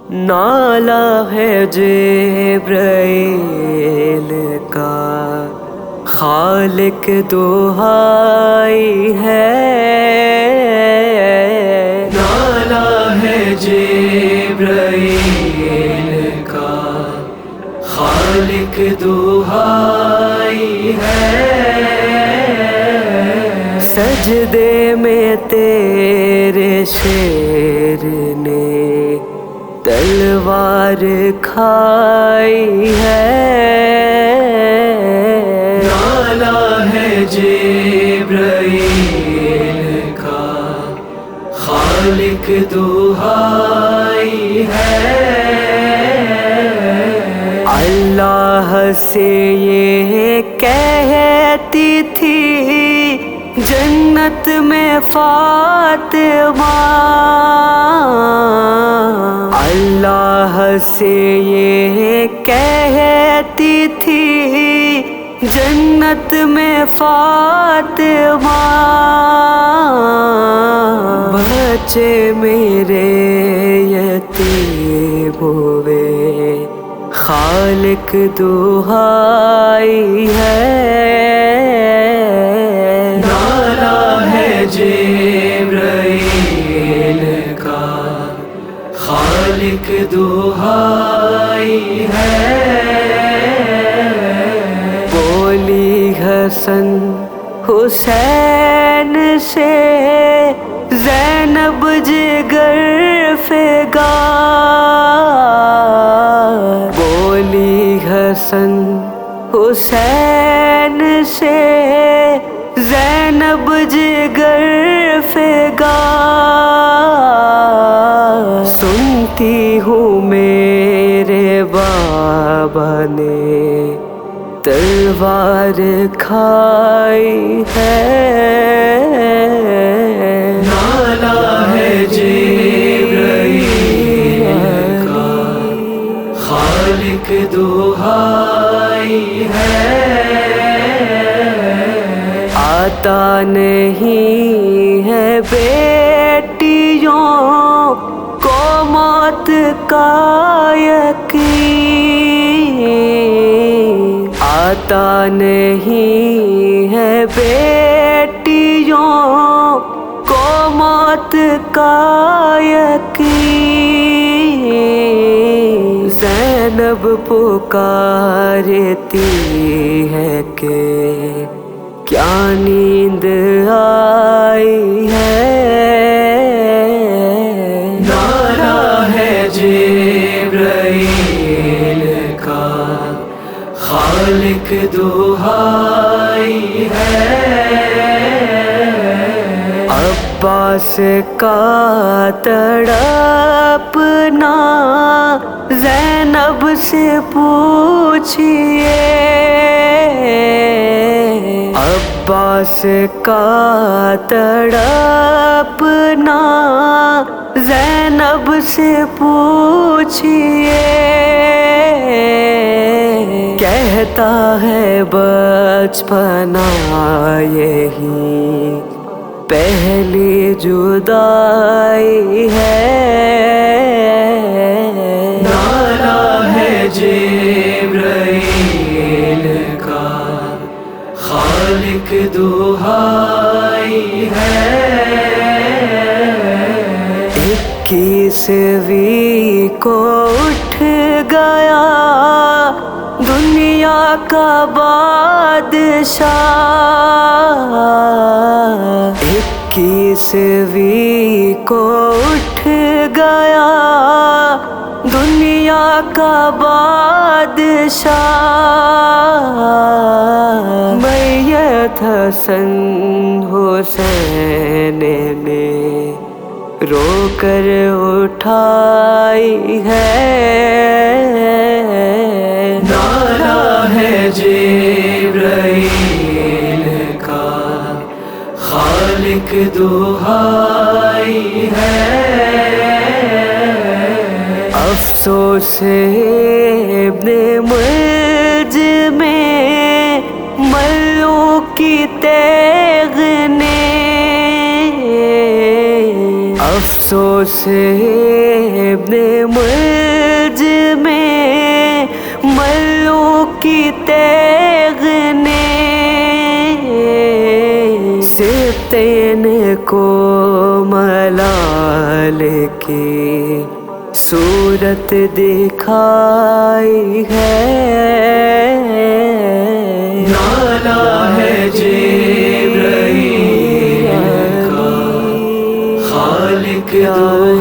نالا ہے جبرائیل کا خالق دہائی ہے، نالا ہے جبرائیل کا خالق دہائی ہے، سجدے میں تیرے شیر نے تلوار کھائی ہے، نالا ہے جبرائیل کا خالق دہائی ہے، اللہ سے یہ کہتی تھی جنت میں فاطمہ، اللہ سے یہ کہتی تھی جنت میں فاطمہ، بچے میرے یتیم ہوئے خالق دہائی ہے، نالا ہے جبرائیل کا خالق دہائی ہے، بولی حسن حسین سے زینب جگر فگار، بولی حسن حسین سے زینب جگر فگار، سنتی ہوں میرے بابا نے تلوار کھائی ہے، نالا ہے جبرائیل کا خالق دہائی ہے، آتا نہیں ہے بیٹیوں کو موت کا یقین، آتا نہیں ہے بیٹیوں کو موت کا یقین، زینب پکارتی ہے کہ کیا نیند آئی ہے، نالا ہے جبرائیل کا خالق دہائی ہے، عباس کا تڑپنا زینب سے پوچھئے، عباس کا تڑپنا زینب سے پوچھئے، کہتا ہے بچپنا یہی پہلی جدائی ہے، نالا ہے جبرائیل کا خالق دہائی ہے، 21ویں کو اٹھ گیا دنیا کا بادشاہ، 21ویں کو اٹھ گیا دنیا کا بادشاہ، میت حسن حسین نے رو کر اٹھائی ہے، نالا ہے جبرائیل کا خالق دہائی ہے، افسوس ابن ملج میں ملوں کی تیغ نے افسوس ابن ملج میں ملوک کی تیغ نے سبتین کو ملال کی صورت دکھائی ہے. نالا ہے جبرائیل کا خالق دو